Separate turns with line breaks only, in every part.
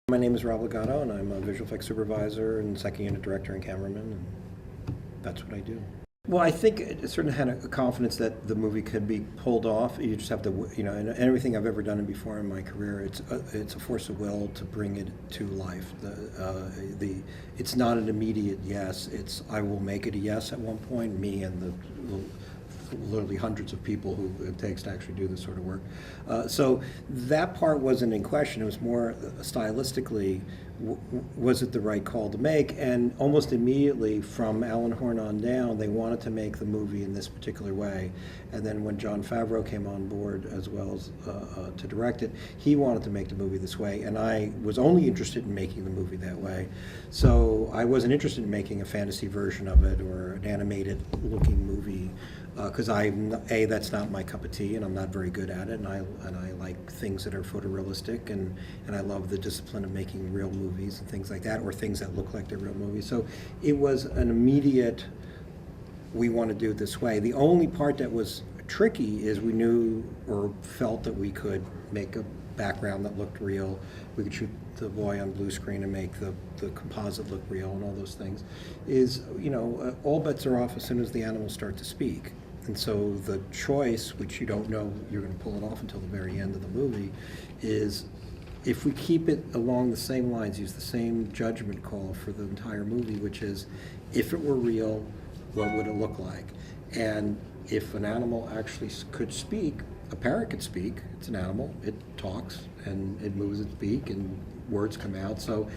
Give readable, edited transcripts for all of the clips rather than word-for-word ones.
My name is Rob Legato, and I'm a visual effects supervisor and second unit director and cameraman, and that's what I do. Well, I think it certainly had a confidence that the movie could be pulled off. You just have to, and everything I've ever done before in my career, it's a force of will to bring it to life. It's not an immediate yes. It's I will make it a yes at one point. Me and the literally hundreds of people who it takes to actually do this sort of work. So that part wasn't in question. It was more stylistically, was it the right call to make? And almost immediately from Alan Horn on down, they wanted to make the movie in this particular way. And then when Jon Favreau came on board as well as to direct it, he wanted to make the movie this way. And I was only interested in making the movie that way. So I wasn't interested in making a fantasy version of it or an animated looking movie. Because that's not my cup of tea, and I'm not very good at it, and I like things that are photorealistic, and I love the discipline of making real movies and things like that, or things that look like they're real movies. So it was an immediate, we want to do it this way. The only part that was tricky is we knew or felt that we could make a background that looked real. We could shoot the boy on blue screen and make the composite look real and all those things. All bets are off as soon as the animals start to speak. And so the choice, which you don't know you're going to pull it off until the very end of the movie, is if we keep it along the same lines, use the same judgment call for the entire movie, which is, if it were real, what would it look like? And if an animal actually could speak, a parrot could speak. It's an animal. It talks, and it moves its beak, and words come out. So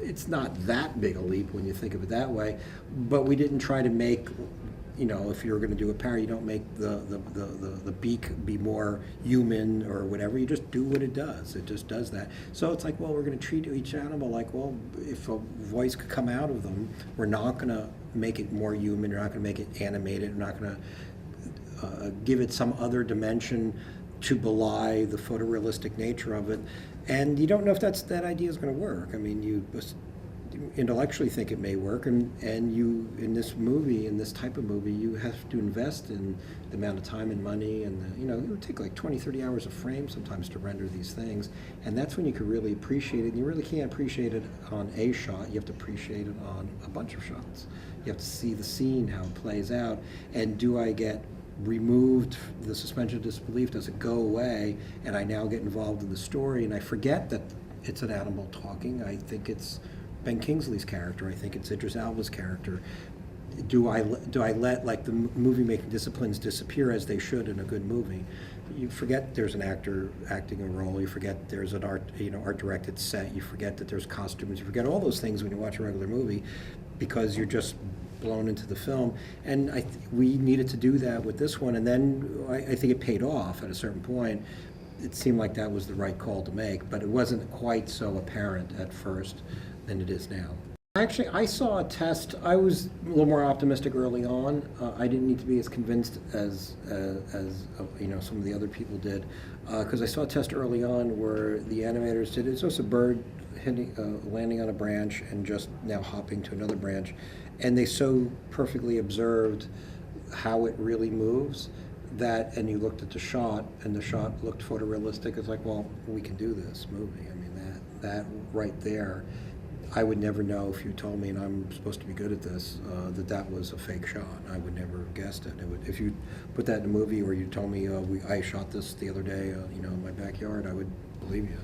it's not that big a leap when you think of it that way. But we didn't try to make, if you're going to do a parrot, you don't make the beak be more human or whatever. You just do what it does. It just does that. So it's like, well, we're going to treat each animal like, well, if a voice could come out of them, we're not going to make it more human. We're not going to make it animated. We're not going to give it some other dimension to belie the photorealistic nature of it. And you don't know if that idea is going to work. I mean, you intellectually think it may work, and you, in this movie, in this type of movie, you have to invest in the amount of time and money, and it would take like 20, 30 hours a frame sometimes to render these things, and that's when you can really appreciate it. And you really can't appreciate it on a shot. You have to appreciate it on a bunch of shots. You have to see the scene, how it plays out, and do I get removed the suspension of disbelief? Does it go away, and I now get involved in the story, and I forget that it's an animal talking? I think it's Ben Kingsley's character. I think it's Idris Elba's character. Do I let like the movie making disciplines disappear as they should in a good movie? You forget there's an actor acting a role. You forget there's an art directed set. You forget that there's costumes. You forget all those things when you watch a regular movie, because you're just blown into the film. And we needed to do that with this one, and then I think it paid off at a certain point. It seemed like that was the right call to make, but it wasn't quite so apparent at first than it is now. Actually, I saw a test. I was a little more optimistic early on. I didn't need to be as convinced as some of the other people did, because I saw a test early on where the animators did it. It's just a bird landing on a branch and just now hopping to another branch, and they so perfectly observed how it really moves that, and you looked at the shot, and the shot looked photorealistic. It's like, well, we can do this movie. I mean, that right there, I would never know if you told me, and I'm supposed to be good at this, that was a fake shot. I would never have guessed it. If you put that in a movie, or you told me I shot this the other day, in my backyard, I would believe you.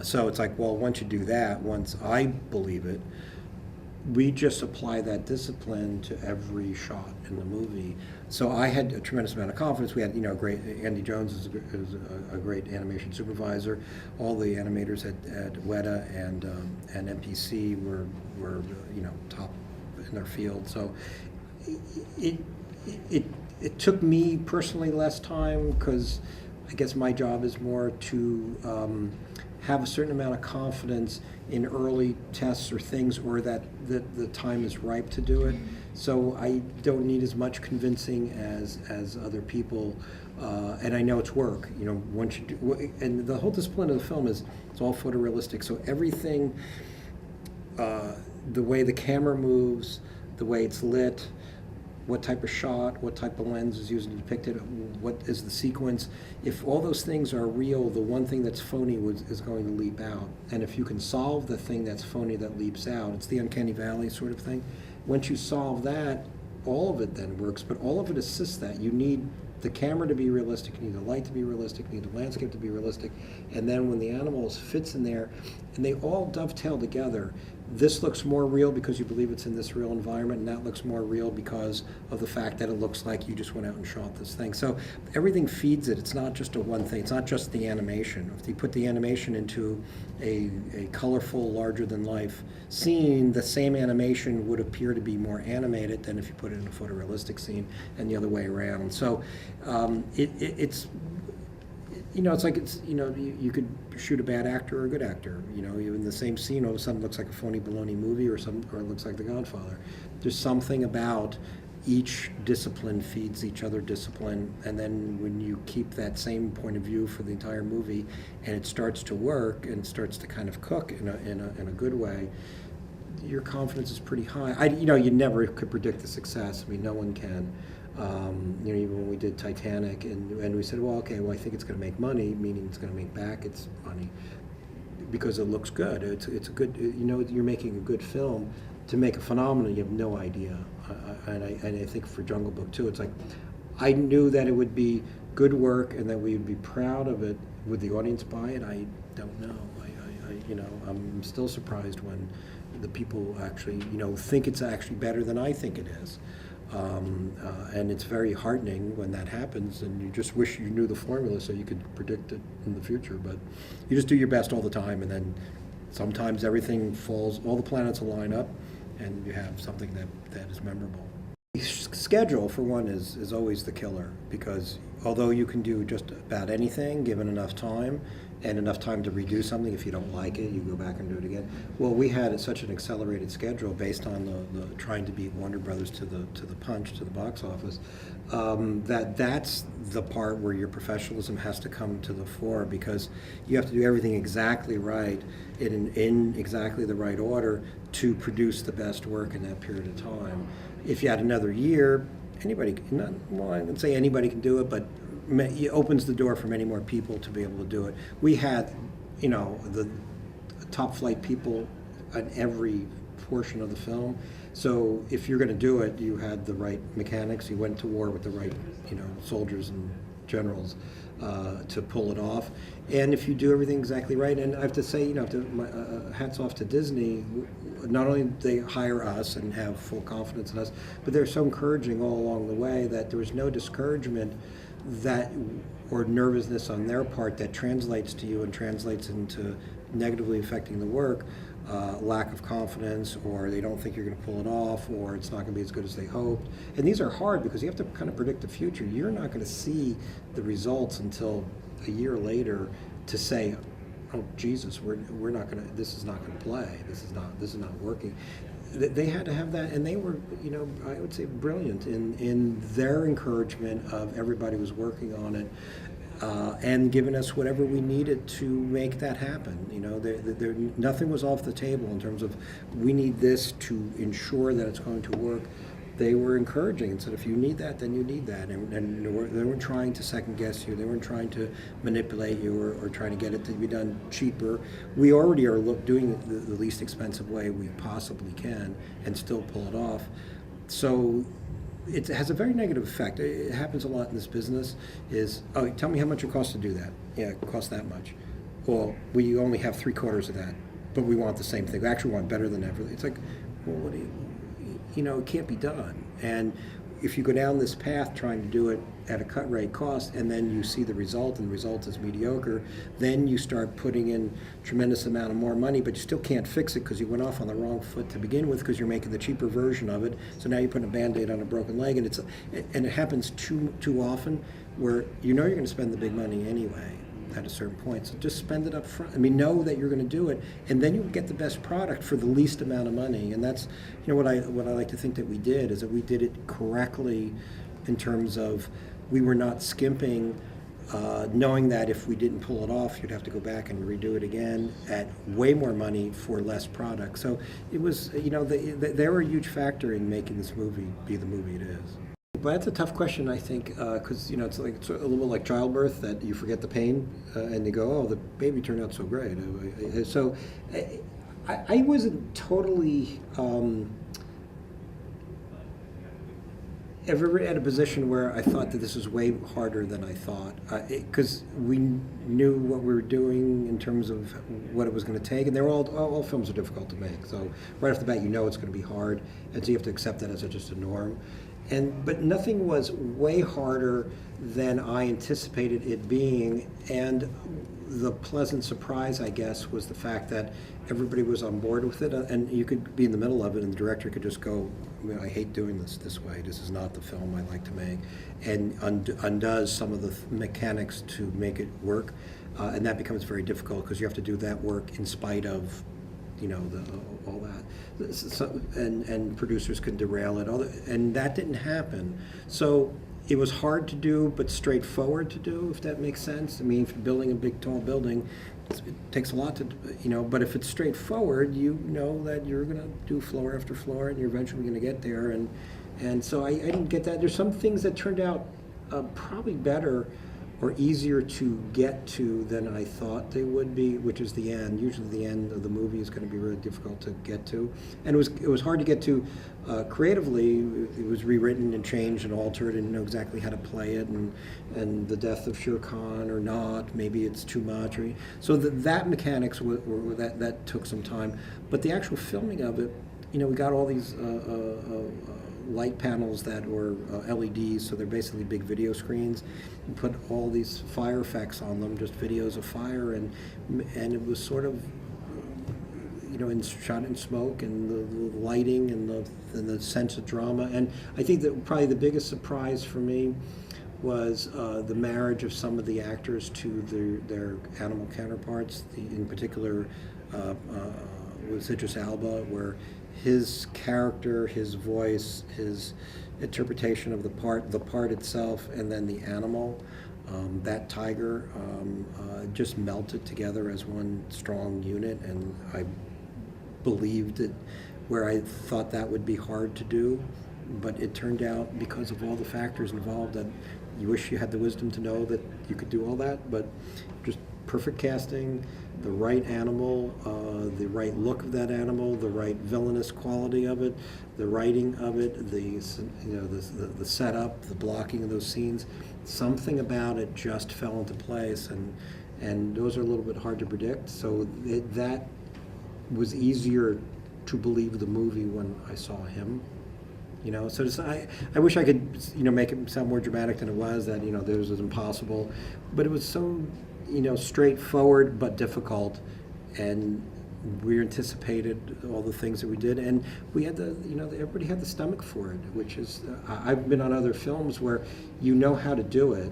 So it's like, well, once you do that, once I believe it, we just apply that discipline to every shot in the movie. So I had a tremendous amount of confidence. We had, great, Andy Jones is a great animation supervisor. All the animators at Weta and MPC were top in their field. So it took me personally less time, because I guess my job is more to have a certain amount of confidence in early tests or things, or that the time is ripe to do it. So I don't need as much convincing as other people, and I know it's work. Once you do, and the whole discipline of the film it's all photorealistic. So everything, the way the camera moves, the way it's lit, what type of shot, what type of lens is used to depict it, what is the sequence. If all those things are real, the one thing that's phony is going to leap out. And if you can solve the thing that's phony that leaps out, it's the uncanny valley sort of thing. Once you solve that, all of it then works, but all of it assists that. You need the camera to be realistic, you need the light to be realistic, you need the landscape to be realistic, and then when the animals fits in there, and they all dovetail together. This looks more real because you believe it's in this real environment, and that looks more real because of the fact that it looks like you just went out and shot this thing. So everything feeds it. It's not just a one thing. It's not just the animation. If you put the animation into a colorful, larger-than-life scene, the same animation would appear to be more animated than if you put it in a photorealistic scene, and the other way around. So it's like you could shoot a bad actor or a good actor. In the same scene, all of a sudden it looks like a phony baloney movie, or it looks like The Godfather. There's something about each discipline feeds each other discipline, and then when you keep that same point of view for the entire movie, and it starts to work and starts to kind of cook in a good way, your confidence is pretty high. You never could predict the success. I mean, no one can. Even when we did Titanic, and we said, well, okay, I think it's going to make money, meaning it's going to make back its money, because it looks good. It's a good, you're making a good film. To make a phenomenon, you have no idea. And I think for Jungle Book too, it's like, I knew that it would be good work and that we would be proud of it. Would the audience buy it? I don't know. I'm still surprised when the people actually, think it's actually better than I think it is. And it's very heartening when that happens, and you just wish you knew the formula so you could predict it in the future. But you just do your best all the time, and then sometimes everything falls, all the planets align up, and you have something that is memorable. Schedule, for one, is always the killer, because although you can do just about anything given enough time, and enough time to redo something, if you don't like it, you go back and do it again. Well, we had such an accelerated schedule based on the trying to beat Warner Brothers to the punch, to the box office, that's the part where your professionalism has to come to the fore, because you have to do everything exactly right in exactly the right order to produce the best work in that period of time. If you had another year, I wouldn't say anybody can do it, but it opens the door for many more people to be able to do it. We had, the top flight people on every portion of the film. So if you're going to do it, you had the right mechanics. You went to war with the right, soldiers and generals to pull it off. And if you do everything exactly right, and I have to say, hats off to Disney. Not only do they hire us and have full confidence in us, but they're so encouraging all along the way that there was no discouragement or nervousness on their part that translates to you and translates into negatively affecting the work. Lack of confidence, or they don't think you're going to pull it off, or it's not going to be as good as they hoped. And these are hard because you have to kind of predict the future. You're not going to see the results until a year later to say, oh Jesus, we're not going to, this is not going to play. This is not working. They had to have that, and they were, I would say brilliant in their encouragement of everybody who was working on it, and giving us whatever we needed to make that happen. Nothing was off the table in terms of we need this to ensure that it's going to work. They were encouraging and said, if you need that, then you need that. And they weren't trying to second guess you. They weren't trying to manipulate you or trying to get it to be done cheaper. We already are doing it the least expensive way we possibly can and still pull it off. So it has a very negative effect. It happens a lot in this business is, oh, tell me how much it costs to do that. Yeah, it costs that much. Well, we only have 3/4 of that, but we want the same thing. We actually want better than ever. It's like, well, what do you... it can't be done. And if you go down this path trying to do it at a cut rate cost, and then you see the result, and the result is mediocre, then you start putting in tremendous amount of more money, but you still can't fix it because you went off on the wrong foot to begin with, because you're making the cheaper version of it. So now you're putting a Band-Aid on a broken leg, and it happens too often where you're going to spend the big money anyway at a certain point. So just spend it up front. Know that you're going to do it, and then you'll get the best product for the least amount of money. And that's, what I like to think that we did is that we did it correctly in terms of we were not skimping knowing that if we didn't pull it off, you'd have to go back and redo it again at way more money for less product. So it was, they were a huge factor in making this movie be the movie it is. But that's a tough question, I think, because it's like it's a little bit like childbirth, that you forget the pain and you go, oh, the baby turned out so great. So I wasn't totally ever at a position where I thought that this was way harder than I thought, because we knew what we were doing in terms of what it was going to take, and all films are difficult to make. So right off the bat, it's going to be hard, and so you have to accept that as just a norm. But nothing was way harder than I anticipated it being, and the pleasant surprise, I guess, was the fact that everybody was on board with it, and you could be in the middle of it, and the director could just go, I hate doing this way. This is not the film I like to make, and undoes some of the mechanics to make it work, and that becomes very difficult because you have to do that work in spite of all that, and producers could derail it, and that didn't happen. So it was hard to do, but straightforward to do, if that makes sense. I mean, if you're building a big, tall building, it takes a lot to, but if it's straightforward, you know that you're going to do floor after floor, and you're eventually going to get there. And so I didn't get that. There's some things that turned out probably better or easier to get to than I thought they would be, which is the end. Usually the end of the movie is going to be really difficult to get to. And it was hard to get to creatively. It was rewritten and changed and altered, and know exactly how to play it, and the death of Shere Khan or not, maybe it's too much. So that mechanics that took some time. But the actual filming of it, we got all these light panels that were LEDs, so they're basically big video screens, and put all these fire effects on them, just videos of fire, and it was sort of, shot in smoke, and the lighting, and the sense of drama. And I think that probably the biggest surprise for me was the marriage of some of the actors to their animal counterparts, in particular with Idris Elba, where his character, his voice, his interpretation of the part itself, and then the animal, that tiger, just melted together as one strong unit, and I believed it where I thought that would be hard to do, but it turned out, because of all the factors involved, that you wish you had the wisdom to know that you could do all that, but just perfect casting, the right animal, the right look of that animal, the right villainous quality of it, the writing of it, the setup, the blocking of those scenes. Something about it just fell into place, and those are a little bit hard to predict. So that was easier to believe the movie when I saw him. So I wish I could make it sound more dramatic than it was. That this was impossible, but it was so straightforward but difficult, and we anticipated all the things that we did, and we had everybody had the stomach for it, which is I've been on other films where how to do it,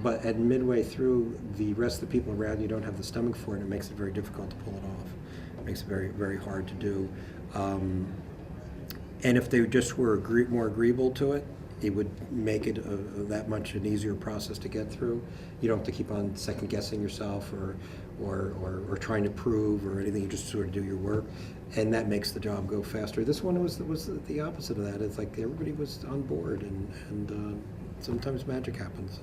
but at midway through, the rest of the people around you don't have the stomach for it, and it makes it very difficult to pull it off. It makes it very, very hard to do. And if they just were more agreeable to it, it would make it that much an easier process to get through. You don't have to keep on second guessing yourself or trying to prove or anything. You just sort of do your work, and that makes the job go faster. This one was the opposite of that. It's like everybody was on board, and sometimes magic happens.